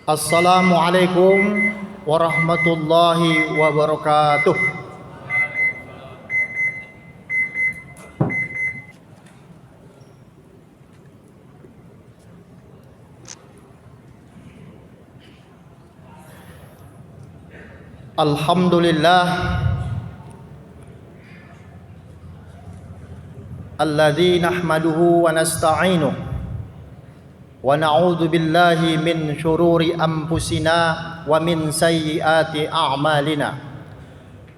Assalamualaikum warahmatullahi wabarakatuh. Alhamdulillah alladzi nahmaduhu wa nasta'inuh wa na'udzu billahi min syururi anfusina wa min sayyiati a'malina.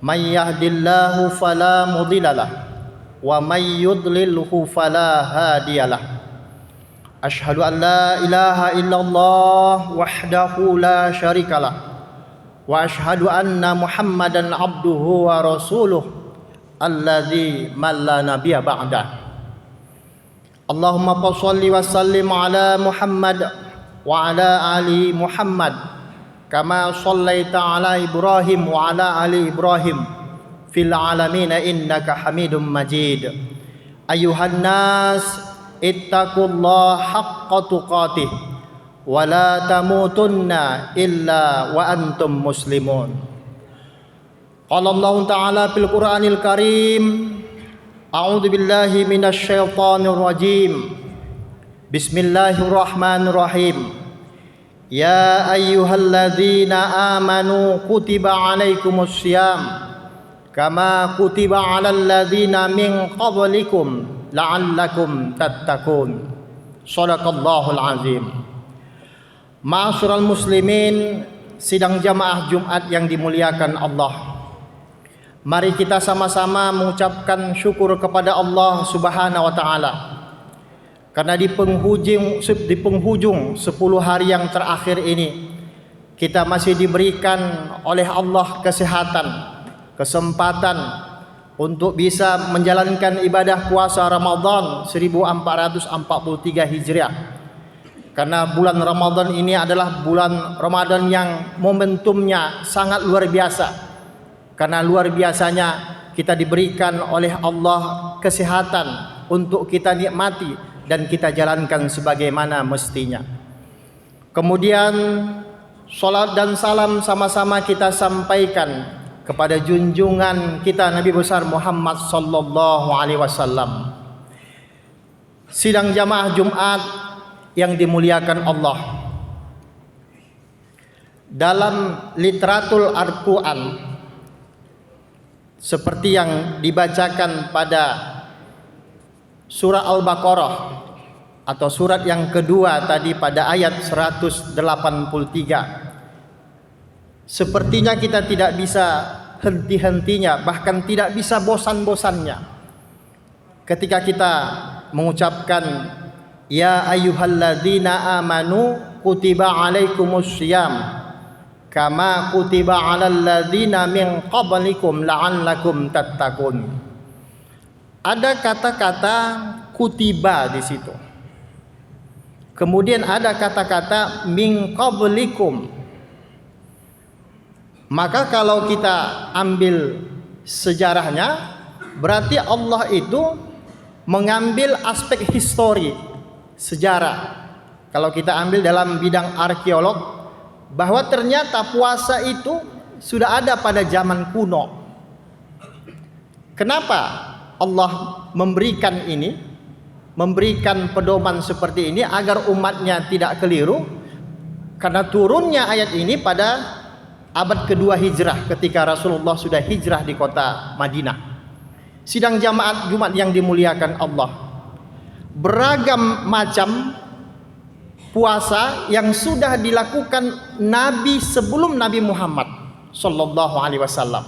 May yahdihillahu fala mudhillalah wa may yudlilhu fala hadiyalah. Asyhadu an la ilaha illallah wahdahu la syarikalah wa asyhadu anna Muhammadan abduhu wa rasuluh alladzi man la nabiyya ba'dah. Allahumma shalli wa sallim ala Muhammad wa ala ali Muhammad kama shallaita ala Ibrahim wa ala ali Ibrahim fil alamin innaka Hamidum Majid. Ayuhan nas ittaqullaha haqqa tuqatih wa la tamutunna illa wa antum muslimun. Qala Allah Ta'ala fil Qur'anil Karim, a'udzu billahi minasy syaithanir rajim. Bismillahirrahmanirrahim. Ya ayyuhalladzina amanu kutiba 'alaikumus syiyam kama kutiba 'alal ladzina min qablikum la'allakum tattaqun. Shadaqallahul azim. Ma'asyiral muslimin, sidang jamaah Jumat yang dimuliakan Allah. Mari kita sama-sama mengucapkan syukur kepada Allah Subhanahu wa taala. Karena di penghujung 10 hari yang terakhir ini kita masih diberikan oleh Allah kesehatan, kesempatan untuk bisa menjalankan ibadah puasa Ramadan 1443 Hijriah. Karena bulan Ramadan ini adalah bulan Ramadan yang momentumnya sangat luar biasa. Karena luar biasanya kita diberikan oleh Allah kesehatan untuk kita nikmati dan kita jalankan sebagaimana mestinya. Kemudian salat dan salam sama-sama kita sampaikan kepada junjungan kita Nabi besar Muhammad sallallahu alaihi wasallam. Sidang jamaah Jumat yang dimuliakan Allah, dalam literatul Al-Quran seperti yang dibacakan pada surah Al-Baqarah atau surat yang kedua tadi pada ayat 183, sepertinya kita tidak bisa henti-hentinya, bahkan tidak bisa bosan-bosannya ketika kita mengucapkan ya ayyuhalladzina amanu kutiba alaikumus syiyam kama kutiba alal ladzina min qablikum la'allakum tattaqun. Ada kata-kata kutiba di situ. Kemudian ada kata-kata min qablikum. Maka kalau kita ambil sejarahnya, berarti Allah itu mengambil aspek histori, sejarah. Kalau kita ambil dalam bidang arkeolog, bahwa ternyata puasa itu sudah ada pada zaman kuno. Kenapa Allah memberikan ini, memberikan pedoman seperti ini agar umatnya tidak keliru? Karena turunnya ayat ini pada abad kedua hijrah, ketika Rasulullah sudah hijrah di kota Madinah. Sidang jamaat Jumat yang dimuliakan Allah, beragam macam puasa yang sudah dilakukan Nabi sebelum Nabi Muhammad sallallahu alaihi wasallam.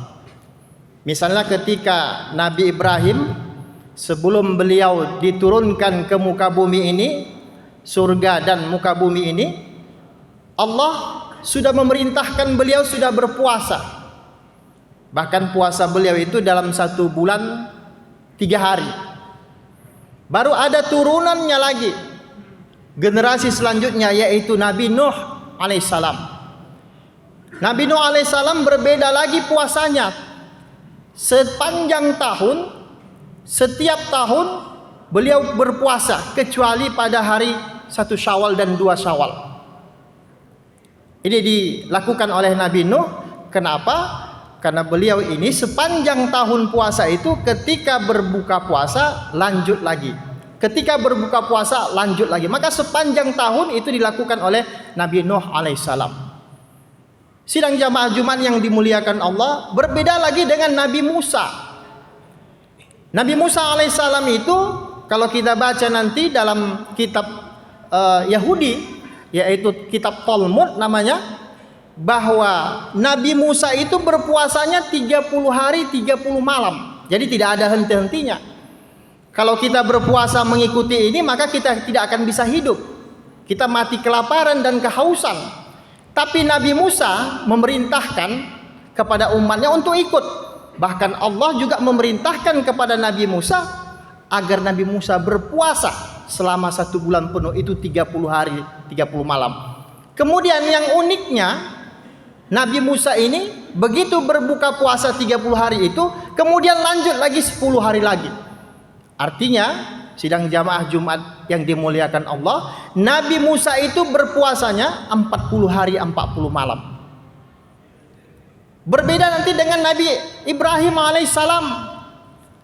Misalnya ketika Nabi Ibrahim sebelum beliau diturunkan ke muka bumi ini, surga dan muka bumi ini, Allah sudah memerintahkan beliau sudah berpuasa. Bahkan puasa beliau itu dalam 1 bulan 3 hari. Baru ada turunannya lagi, generasi selanjutnya, yaitu Nabi Nuh alaihissalam. Nabi Nuh alaihissalam berbeda lagi puasanya. Sepanjang tahun, setiap tahun beliau berpuasa kecuali pada hari 1 Syawal dan 2 Syawal. Ini dilakukan oleh Nabi Nuh. Kenapa? Karena beliau ini sepanjang tahun puasa itu ketika berbuka puasa lanjut lagi. Ketika berbuka puasa lanjut lagi. Maka sepanjang tahun itu dilakukan oleh Nabi Nuh alaihissalam. Sidang jamaah Jumat yang dimuliakan Allah, berbeda lagi dengan Nabi Musa. Nabi Musa alaihissalam itu kalau kita baca nanti dalam kitab Yahudi, yaitu kitab Talmud namanya, bahwa Nabi Musa itu berpuasanya 30 hari 30 malam. Jadi tidak ada henti-hentinya. Kalau kita berpuasa mengikuti ini, maka kita tidak akan bisa hidup. Kita mati kelaparan dan kehausan. Tapi Nabi Musa memerintahkan kepada umatnya untuk ikut. Bahkan Allah juga memerintahkan kepada Nabi Musa agar Nabi Musa berpuasa selama 1 bulan penuh, itu 30 hari 30 malam. Kemudian yang uniknya, Nabi Musa ini begitu berbuka puasa 30 hari itu, kemudian lanjut lagi 10 hari lagi. Artinya, sidang jamaah Jumat yang dimuliakan Allah, Nabi Musa itu berpuasanya 40 hari 40 malam. Berbeda nanti dengan Nabi Ibrahim alaihissalam.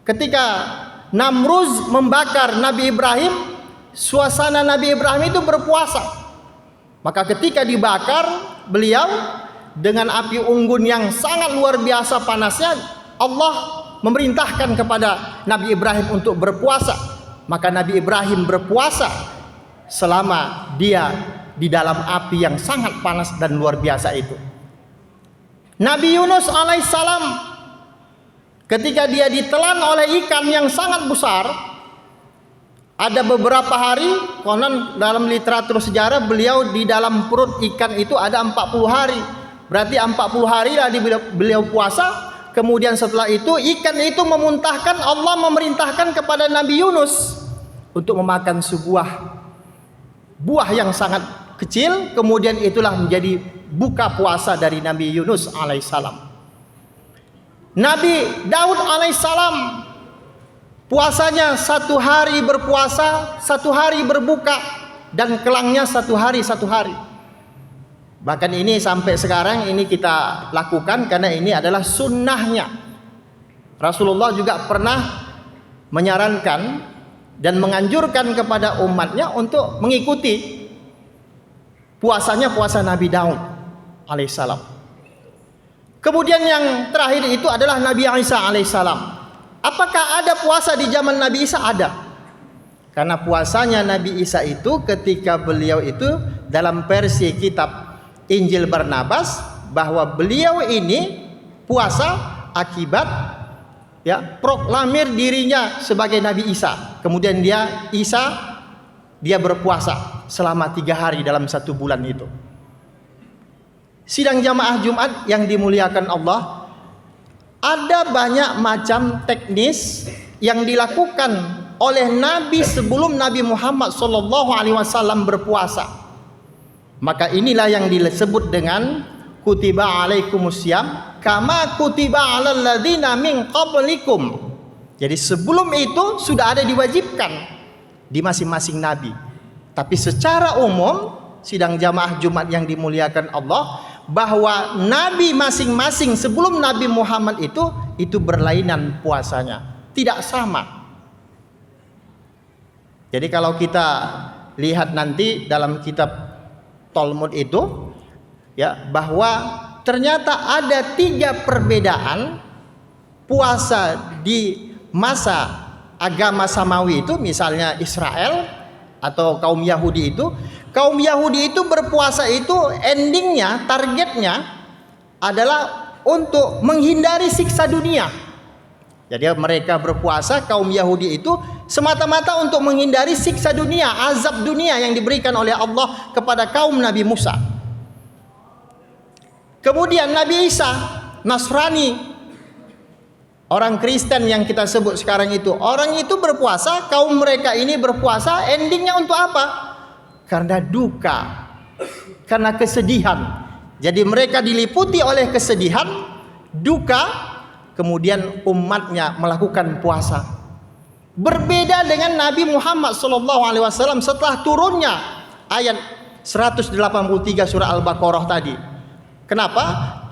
Ketika Namruz membakar Nabi Ibrahim, suasana Nabi Ibrahim itu berpuasa. Maka ketika dibakar beliau dengan api unggun yang sangat luar biasa panasnya, Allah memerintahkan kepada Nabi Ibrahim untuk berpuasa. Maka Nabi Ibrahim berpuasa selama dia di dalam api yang sangat panas dan luar biasa itu. Nabi Yunus alaihissalam ketika dia ditelan oleh ikan yang sangat besar, ada beberapa hari, konon dalam literatur sejarah beliau di dalam perut ikan itu ada 40 hari. Berarti 40 hari lah beliau puasa. Kemudian setelah itu ikan itu memuntahkan, Allah memerintahkan kepada Nabi Yunus untuk memakan sebuah buah yang sangat kecil. Kemudian itulah menjadi buka puasa dari Nabi Yunus alaihissalam. Nabi Daud alaihissalam puasanya 1 hari berpuasa, 1 hari berbuka, dan kelangnya 1 hari 1 hari. Bahkan ini sampai sekarang ini kita lakukan karena ini adalah sunnahnya. Rasulullah juga pernah menyarankan dan menganjurkan kepada umatnya untuk mengikuti puasanya puasa Nabi Daud alaihissalam. Kemudian yang terakhir itu adalah Nabi Isa alaihissalam. Apakah ada puasa di zaman Nabi Isa? Ada. Karena puasanya Nabi Isa itu ketika beliau itu dalam versi kitab Injil Barnabas, bahwa beliau ini puasa akibat proklamir dirinya sebagai Nabi Isa. Kemudian dia berpuasa selama 3 hari dalam 1 bulan itu. Sidang jamaah Jumat yang dimuliakan Allah, ada banyak macam teknis yang dilakukan oleh Nabi sebelum Nabi Muhammad SAW berpuasa. Maka inilah yang disebut dengan kutiba alaikumusiyam kama kutiba alal ladzina min qablikum. Jadi sebelum itu sudah ada diwajibkan di masing-masing nabi. Tapi secara umum, sidang jamaah Jumat yang dimuliakan Allah, bahwa nabi masing-masing sebelum Nabi Muhammad itu berlainan puasanya, tidak sama. Jadi kalau kita lihat nanti dalam kitab Talmud itu, bahwa ternyata ada 3 perbedaan puasa di masa agama samawi itu. Misalnya Israel atau kaum Yahudi itu, berpuasa itu endingnya, targetnya adalah untuk menghindari siksa dunia. Jadi mereka berpuasa, kaum Yahudi itu semata-mata untuk menghindari siksa dunia, azab dunia yang diberikan oleh Allah kepada kaum Nabi Musa. Kemudian Nabi Isa, Nasrani, orang Kristen yang kita sebut sekarang itu, orang itu berpuasa, kaum mereka ini berpuasa, endingnya untuk apa? Karena duka, karena kesedihan. Jadi mereka diliputi oleh kesedihan, duka, kemudian umatnya melakukan puasa. Berbeda dengan Nabi Muhammad SAW setelah turunnya ayat 183 surah Al-Baqarah tadi. Kenapa?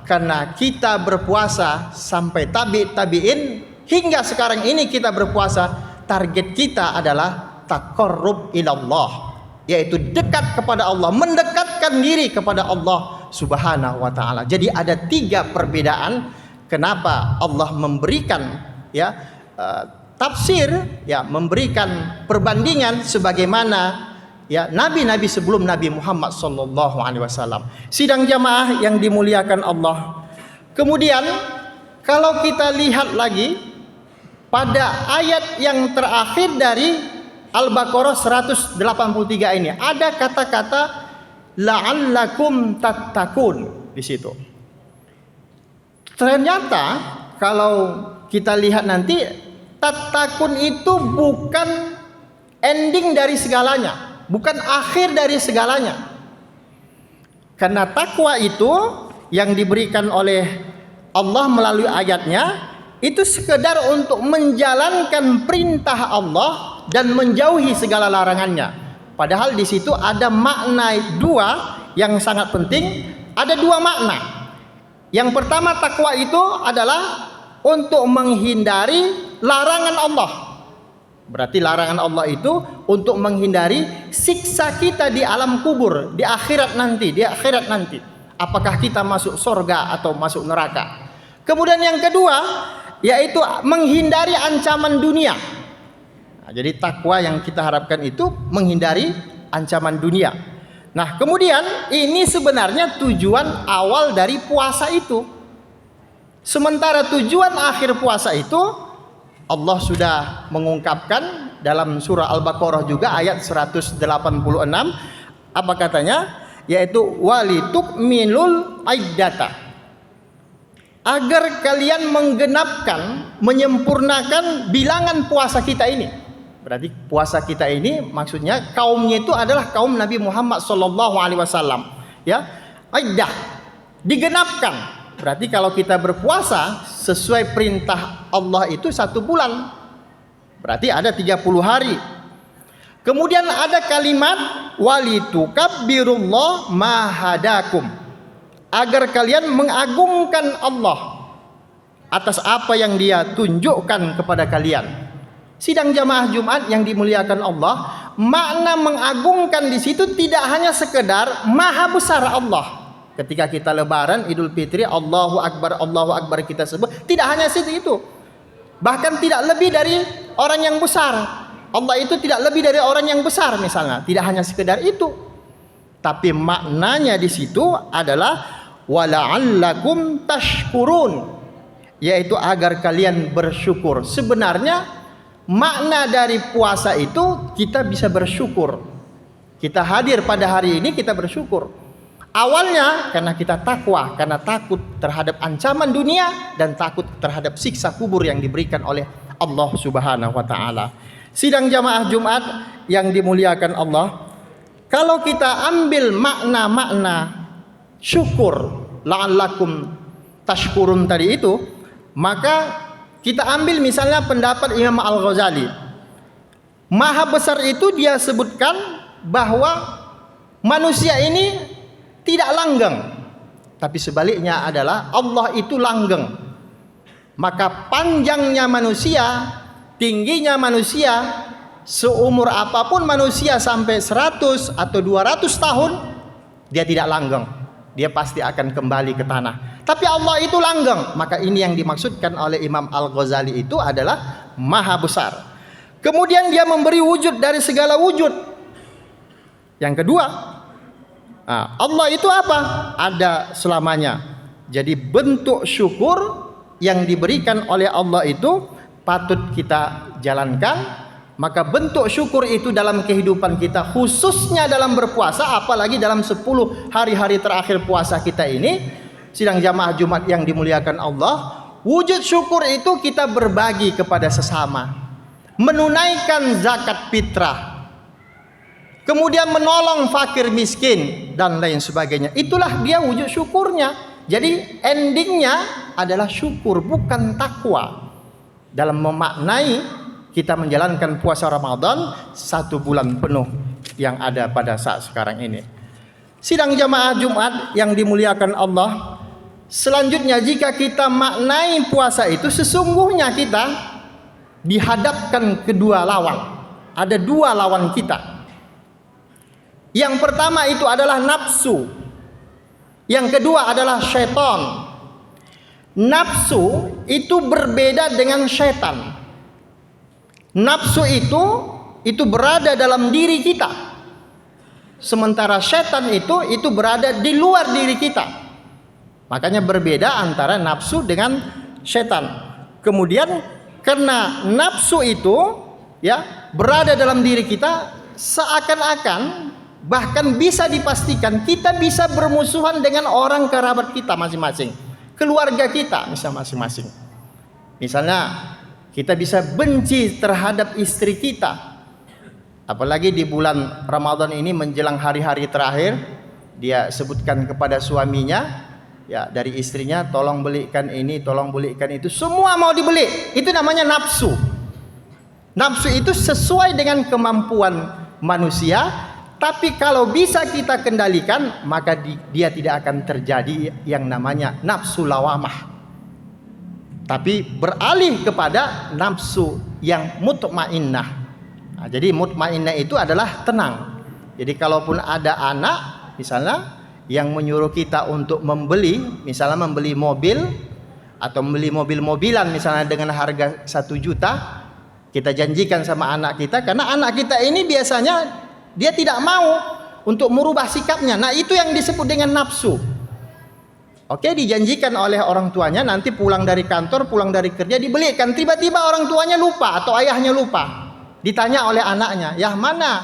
Karena kita berpuasa sampai tabi'in hingga sekarang ini kita berpuasa, target kita adalah taqarrub ilallah, yaitu dekat kepada Allah, mendekatkan diri kepada Allah Subhanahu wa taala. Jadi ada 3 perbedaan kenapa Allah memberikan tafsir, memberikan perbandingan sebagaimana nabi-nabi sebelum Nabi Muhammad sallallahu alaihi wasallam. Sidang jamaah yang dimuliakan Allah. Kemudian kalau kita lihat lagi pada ayat yang terakhir dari Al-Baqarah 183 ini ada kata-kata la'allakum tattaqun di situ. Ternyata kalau kita lihat nanti, tattaqun itu bukan ending dari segalanya, bukan akhir dari segalanya. Karena takwa itu yang diberikan oleh Allah melalui ayatnya itu sekedar untuk menjalankan perintah Allah dan menjauhi segala larangannya. Padahal di situ ada makna 2 yang sangat penting. Ada 2 makna. Yang pertama, takwa itu adalah untuk menghindari larangan Allah. Berarti larangan Allah itu untuk menghindari siksa kita di alam kubur, di akhirat nanti. Apakah kita masuk surga atau masuk neraka. Kemudian yang kedua, yaitu menghindari ancaman dunia. Nah, jadi takwa yang kita harapkan itu menghindari ancaman dunia. Nah, kemudian ini sebenarnya tujuan awal dari puasa itu. Sementara tujuan akhir puasa itu Allah sudah mengungkapkan dalam surah Al-Baqarah juga ayat 186. Apa katanya? Yaitu walitukmilul iddata. Agar kalian menggenapkan, menyempurnakan bilangan puasa kita ini. Berarti puasa kita ini maksudnya kaumnya itu adalah kaum Nabi Muhammad sallallahu alaihi wasallam. Iddah digenapkan. Berarti kalau kita berpuasa sesuai perintah Allah itu 1 bulan. Berarti ada 30 hari. Kemudian ada kalimat walitukabbirullah ma hadakum. Agar kalian mengagungkan Allah atas apa yang Dia tunjukkan kepada kalian. Sidang jamaah Jumat yang dimuliakan Allah, makna mengagungkan di situ tidak hanya sekedar maha besar Allah. Ketika kita lebaran Idul Fitri, Allahu Akbar kita sebut, tidak hanya itu. Bahkan tidak lebih dari orang yang besar. Allah itu tidak lebih dari orang yang besar misalnya. Tidak hanya sekedar itu. Tapi maknanya di situ adalah wala'allakum tashkurun, yaitu agar kalian bersyukur. Sebenarnya makna dari puasa itu kita bisa bersyukur. Kita hadir pada hari ini kita bersyukur. Awalnya karena kita takwa, karena takut terhadap ancaman dunia dan takut terhadap siksa kubur yang diberikan oleh Allah Subhanahu wa taala. Sidang jamaah Jumat yang dimuliakan Allah, kalau kita ambil makna-makna syukur la'allakum tashkurun tadi itu, maka kita ambil misalnya pendapat Imam Al-Ghazali. Maha besar itu dia sebutkan bahwa manusia ini tidak langgeng, tapi sebaliknya adalah Allah itu langgeng. Maka panjangnya manusia, tingginya manusia, seumur apapun manusia sampai 100 atau 200 tahun, dia tidak langgeng. Dia pasti akan kembali ke tanah. Tapi Allah itu langgeng. Maka ini yang dimaksudkan oleh Imam Al-Ghazali itu adalah maha besar. Kemudian dia memberi wujud dari segala wujud. Yang kedua, Allah itu apa? Ada selamanya. Jadi bentuk syukur yang diberikan oleh Allah itu patut kita jalankan. Maka bentuk syukur itu dalam kehidupan kita, khususnya dalam berpuasa, apalagi dalam 10 hari-hari terakhir puasa kita ini. Sidang jamaah Jumat yang dimuliakan Allah, wujud syukur itu kita berbagi kepada sesama, menunaikan zakat fitrah, kemudian menolong fakir miskin dan lain sebagainya. Itulah dia wujud syukurnya. Jadi endingnya adalah syukur, bukan takwa. Dalam memaknai kita menjalankan puasa Ramadan 1 bulan penuh yang ada pada saat sekarang ini. Sidang jamaah Jumat yang dimuliakan Allah, selanjutnya jika kita maknai puasa itu, sesungguhnya kita dihadapkan kedua lawan. Ada dua lawan kita. Yang pertama itu adalah nafsu. Yang kedua adalah syaitan. Nafsu itu berbeda dengan syaitan. Nafsu itu berada dalam diri kita. Sementara syaitan itu berada di luar diri kita. Makanya berbeda antara nafsu dengan syaitan. Kemudian karena nafsu itu ya berada dalam diri kita, seakan-akan bahkan bisa dipastikan kita bisa bermusuhan dengan orang kerabat kita masing-masing, keluarga kita masing-masing. Misalnya kita bisa benci terhadap istri kita. Apalagi di bulan Ramadan ini menjelang hari-hari terakhir, dia sebutkan kepada suaminya, ya dari istrinya, tolong belikan ini, tolong belikan itu, semua mau dibeli. Itu namanya nafsu. Nafsu itu sesuai dengan kemampuan manusia, tapi kalau bisa kita kendalikan, maka dia tidak akan terjadi yang namanya nafsu lawamah. Tapi beralih kepada nafsu yang mutmainnah. Nah, jadi mutmainnah itu adalah tenang. Jadi kalaupun ada anak misalnya yang menyuruh kita untuk membeli, misalnya membeli mobil atau membeli mobil-mobilan misalnya dengan harga 1 juta, kita janjikan sama anak kita, karena anak kita ini biasanya dia tidak mau untuk merubah sikapnya. Nah, itu yang disebut dengan nafsu. Oke, dijanjikan oleh orang tuanya nanti pulang dari kantor, pulang dari kerja dibelikan, tiba-tiba orang tuanya lupa atau ayahnya lupa. Ditanya oleh anaknya, "Ya, mana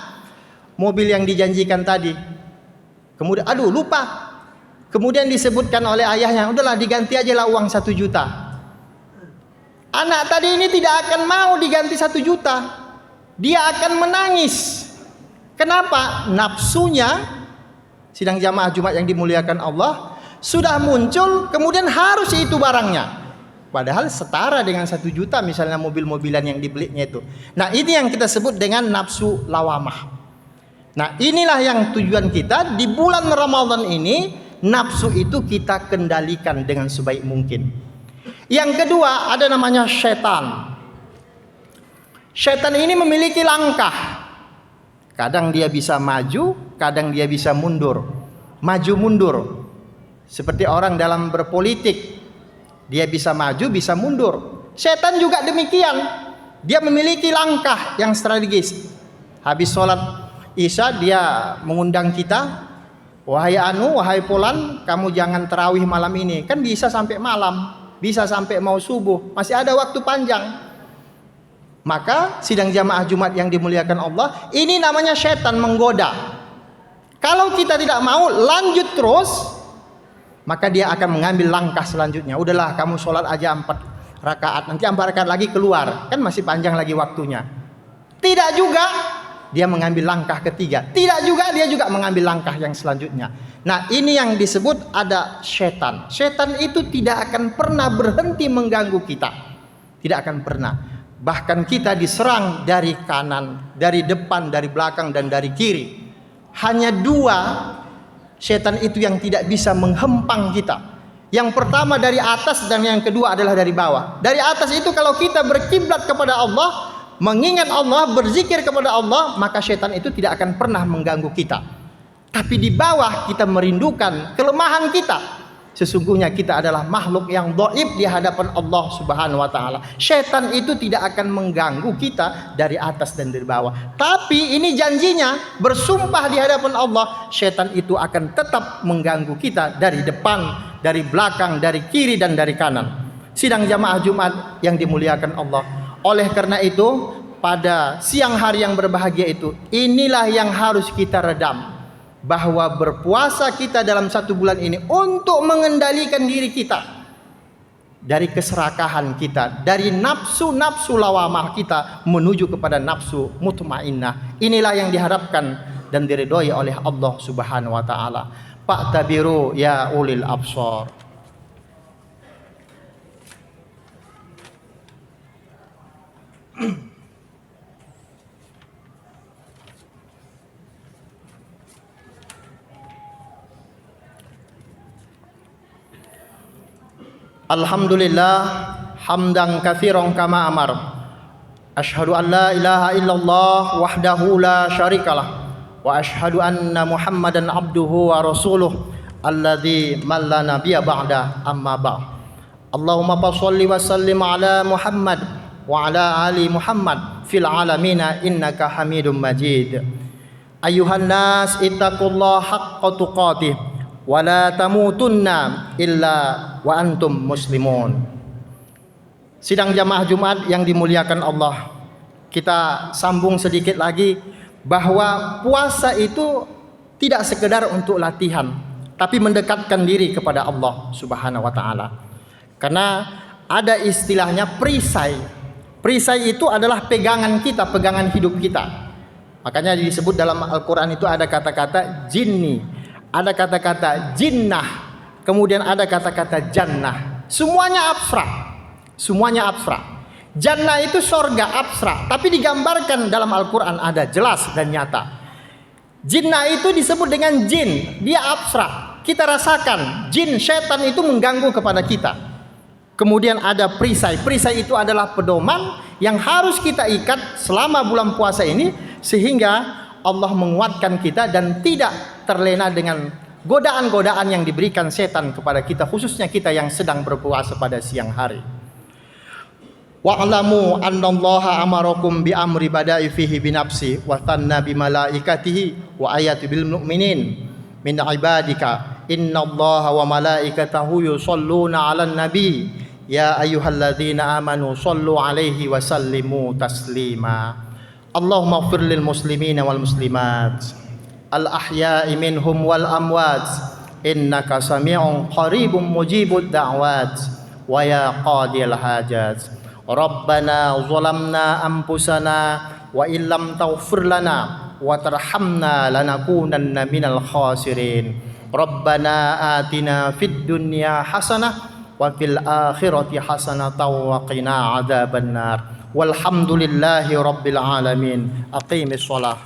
mobil yang dijanjikan tadi?" Kemudian, "Aduh, lupa." Kemudian disebutkan oleh ayahnya, "Udahlah diganti aja lah uang 1 juta." Anak tadi ini tidak akan mau diganti 1 juta. Dia akan menangis. Kenapa? Nafsunya, sidang jamaah Jumat yang dimuliakan Allah, sudah muncul, kemudian harus itu barangnya. Padahal setara dengan 1 juta misalnya mobil-mobilan yang dibelinya itu. Nah, ini yang kita sebut dengan nafsu lawamah. Nah, inilah yang tujuan kita di bulan Ramadan ini, nafsu itu kita kendalikan dengan sebaik mungkin. Yang kedua ada namanya syaitan. Syaitan ini memiliki langkah. Kadang dia bisa maju, kadang dia bisa mundur. Maju mundur. Seperti orang dalam berpolitik. Dia bisa maju, bisa mundur. Setan juga demikian. Dia memiliki langkah yang strategis. Habis sholat Isya dia mengundang kita, "Wahai wahai Polan, kamu jangan tarawih malam ini." Kan bisa sampai malam, bisa sampai mau subuh, masih ada waktu panjang. Maka sidang jamaah Jumat yang dimuliakan Allah, ini namanya setan menggoda. Kalau kita tidak mau lanjut terus, maka dia akan mengambil langkah selanjutnya. Udahlah kamu sholat aja 4 rakaat, nanti 4 rakaat lagi keluar, kan masih panjang lagi waktunya. Tidak juga, dia mengambil langkah ketiga. Tidak juga, dia juga mengambil langkah yang selanjutnya. Nah, ini yang disebut ada setan. Setan itu tidak akan pernah berhenti mengganggu kita. Tidak akan pernah. Bahkan kita diserang dari kanan, dari depan, dari belakang, dan dari kiri. Hanya 2 setan itu yang tidak bisa menghempang kita. Yang pertama dari atas dan yang kedua adalah dari bawah. Dari atas itu kalau kita berkiblat kepada Allah, mengingat Allah, berzikir kepada Allah, maka setan itu tidak akan pernah mengganggu kita. Tapi di bawah kita merindukan kelemahan kita. Sesungguhnya kita adalah makhluk yang dhaif di hadapan Allah Subhanahu wa taala. Setan itu tidak akan mengganggu kita dari atas dan dari bawah. Tapi ini janjinya, bersumpah di hadapan Allah, setan itu akan tetap mengganggu kita dari depan, dari belakang, dari kiri dan dari kanan. Sidang jamaah Jumat yang dimuliakan Allah. Oleh karena itu, pada siang hari yang berbahagia itu, inilah yang harus kita redam. Bahwa berpuasa kita dalam 1 bulan ini untuk mengendalikan diri kita dari keserakahan kita, dari nafsu-nafsu lawamah kita menuju kepada nafsu mutmainnah. Inilah yang diharapkan dan diridhoi oleh Allah Subhanahu wa taala. Fa'tabiru ya ulil absar. Alhamdulillah hamdan katsiran kama amar. Asyhadu an la ilaha illallah wahdahu la syarikalah wa asyhadu anna Muhammadan abduhu wa rasuluh alladzi man la nabiyya ba'da amma ba'd. Allahumma shalli wa sallim ala Muhammad wa ala ali Muhammad fil alamina innaka Hamidum Majid. Ayuhan nas ittaqullaha haqqa tuqatih wa la tamutunna illa wa antum muslimun. Sidang jamaah Jumat yang dimuliakan Allah, kita sambung sedikit lagi bahwa puasa itu tidak sekedar untuk latihan, tapi mendekatkan diri kepada Allah Subhanahu wa taala. Karena ada istilahnya perisai. Perisai itu adalah pegangan kita, pegangan hidup kita. Makanya disebut dalam Al-Quran itu ada kata-kata jinni, ada kata-kata jinnah, kemudian ada kata-kata jannah. Semuanya abstrak. Semuanya abstrak. Jannah itu sorga abstrak, tapi digambarkan dalam Al-Quran ada jelas dan nyata. Jinnah itu disebut dengan jin, dia abstrak. Kita rasakan jin, setan itu mengganggu kepada kita. Kemudian ada perisai. Perisai itu adalah pedoman yang harus kita ikat selama bulan puasa ini, sehingga Allah menguatkan kita dan tidak terlena dengan godaan-godaan yang diberikan setan kepada kita, khususnya kita yang sedang berpuasa pada siang hari. Wa'lamu annallaha amarakum bi amri bada'i fihi binafsi wa thanna bi malaikatihi wa ayati bil mu'minin min ibadika innallaha wa malaikatahu yusholluna 'alan nabi ya ayyuhalladzina amanu shollu 'alaihi wa sallimu taslima. Allahumma ighfir lil muslimina wal muslimat al ahya'i minhum wal amwat innaka sami'un qaribun mujibud da'wat wa ya qadiyal hajat. Rabbana zalamna anfusana wa illam taghfir lana wa tarhamna lanakunanna minal khasirin. Rabbana atina fid dunya hasanah wa fil akhirati hasanah wa qina adzabannar. Walhamdulillahi rabbil alamin. Aqimis shalah.